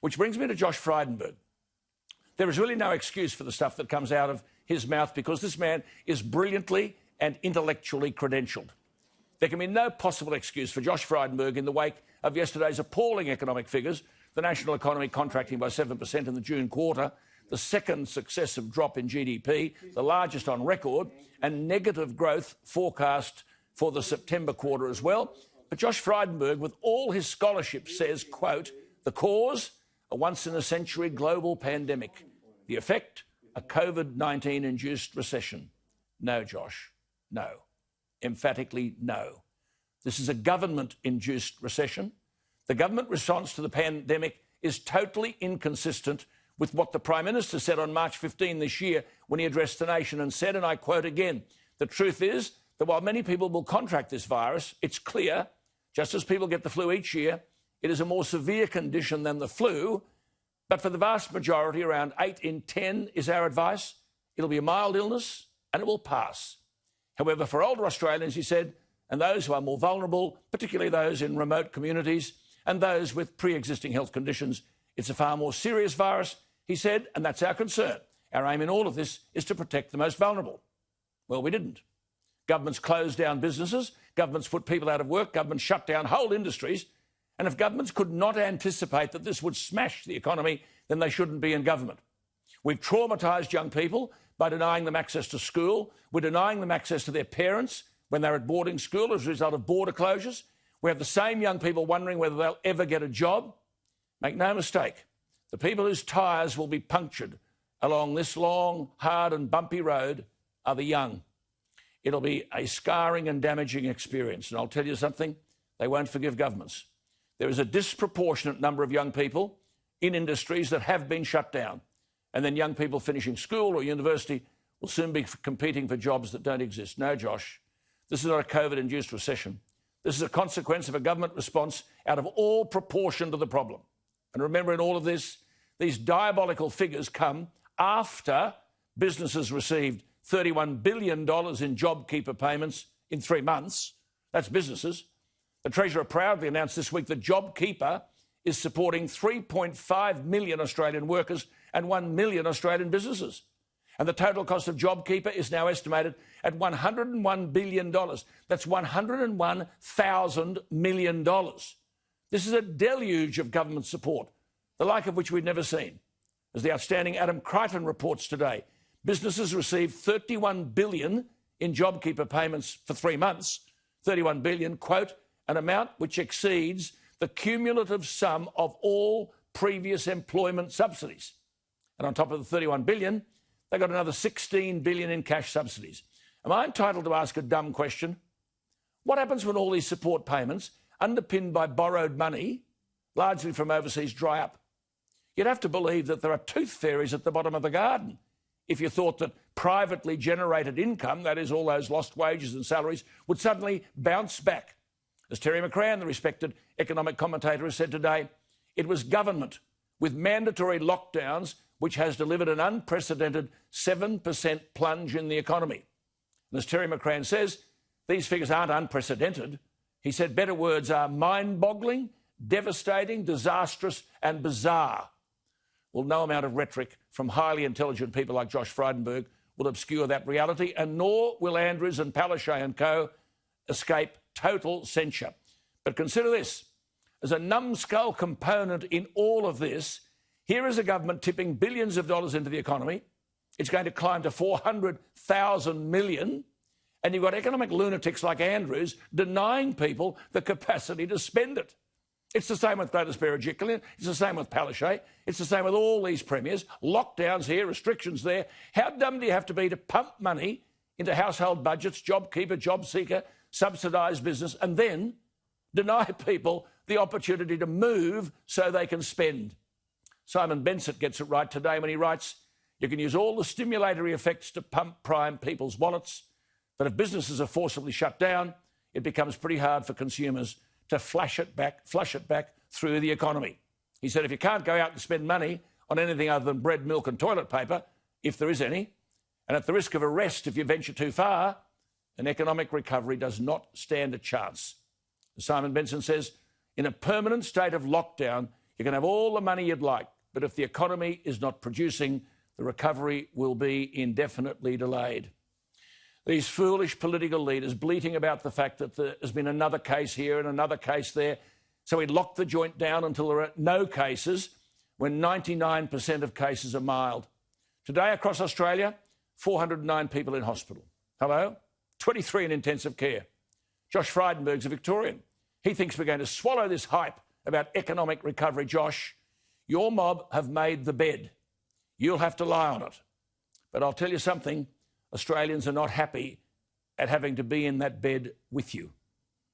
Which brings me to Josh Frydenberg. There is really no excuse for the stuff that comes out of his mouth because this man is brilliantly and intellectually credentialed. There can be no possible excuse for Josh Frydenberg in the wake of yesterday's appalling economic figures, the national economy contracting by 7% in the June quarter, the second successive drop in GDP, the largest on record, and negative growth forecast for the September quarter as well. But Josh Frydenberg, with all his scholarship, says, quote, the cause, a once-in-a-century global pandemic. The effect, a COVID-19 induced recession. No, Josh, no. Emphatically no. This is a government-induced recession. The government response to the pandemic is totally inconsistent with what the Prime Minister said on March 15 this year when he addressed the nation and said, and I quote again, the truth is that while many people will contract this virus, it's clear, just as people get the flu each year, it is a more severe condition than the flu, but for the vast majority, around 8 in 10 is our advice, it'll be a mild illness and it will pass. However, for older Australians, he said, and those who are more vulnerable, particularly those in remote communities and those with pre-existing health conditions, it's a far more serious virus, he said, and that's our concern. Our aim in all of this is to protect the most vulnerable. Well, we didn't. Governments closed down businesses, governments put people out of work, governments shut down whole industries, and if governments could not anticipate that this would smash the economy, then they shouldn't be in government. We've traumatised young people by denying them access to school. We're denying them access to their parents when they're at boarding school as a result of border closures. We have the same young people wondering whether they'll ever get a job. Make no mistake, the people whose tyres will be punctured along this long, hard and bumpy road are the young. It'll be a scarring and damaging experience. And I'll tell you something, they won't forgive governments. There is a disproportionate number of young people in industries that have been shut down. And then young people finishing school or university will soon be competing for jobs that don't exist. No, Josh, this is not a COVID-induced recession. This is a consequence of a government response out of all proportion to the problem. And remember, in all of this, these diabolical figures come after businesses received $31 billion in JobKeeper payments in 3 months. That's businesses. The Treasurer proudly announced this week that JobKeeper is supporting 3.5 million Australian workers and 1 million Australian businesses. And the total cost of JobKeeper is now estimated at $101 billion. That's $101,000 million. This is a deluge of government support, the like of which we've never seen. As the outstanding Adam Crichton reports today, businesses received $31 billion in JobKeeper payments for 3 months. $31 billion, quote, an amount which exceeds the cumulative sum of all previous employment subsidies. And on top of the $31 billion, they got another $16 billion in cash subsidies. Am I entitled to ask a dumb question? What happens when all these support payments, underpinned by borrowed money, largely from overseas, dry up? You'd have to believe that there are tooth fairies at the bottom of the garden if you thought that privately generated income, that is all those lost wages and salaries, would suddenly bounce back. As Terry McCrann, the respected economic commentator, has said today, it was government with mandatory lockdowns which has delivered an unprecedented 7% plunge in the economy. And as Terry McCrann says, these figures aren't unprecedented. He said better words are mind-boggling, devastating, disastrous and bizarre. Well, no amount of rhetoric from highly intelligent people like Josh Frydenberg will obscure that reality, and nor will Andrews and Palaszczuk and co escape total censure. But consider this. As a numbskull component in all of this, here is a government tipping billions of dollars into the economy. It's going to climb to 400,000 million. And you've got economic lunatics like Andrews denying people the capacity to spend it. It's the same with Gladys Berejiklian. It's the same with Palaszczuk. It's the same with all these premiers. Lockdowns here, restrictions there. How dumb do you have to be to pump money into household budgets, JobKeeper, JobSeeker, subsidised business, and then deny people the opportunity to move so they can spend? Simon Bensett gets it right today when he writes, you can use all the stimulatory effects to pump prime people's wallets, but if businesses are forcibly shut down, it becomes pretty hard for consumers to flush it back through the economy. He said, if you can't go out and spend money on anything other than bread, milk and toilet paper, if there is any, and at the risk of arrest if you venture too far, an economic recovery does not stand a chance. As Simon Benson says, in a permanent state of lockdown, You can have all the money you'd like, but if the economy is not producing, the recovery will be indefinitely delayed. These foolish political leaders bleating about the fact that there has been another case here and another case there, so we lock the joint down until there are no cases, when 99% of cases are mild. Today across Australia, 409 people in hospital. Hello? 23 in intensive care. Josh Frydenberg's a Victorian. He thinks we're going to swallow this hype about economic recovery. Josh, your mob have made the bed. You'll have to lie on it. But I'll tell you something, Australians are not happy at having to be in that bed with you.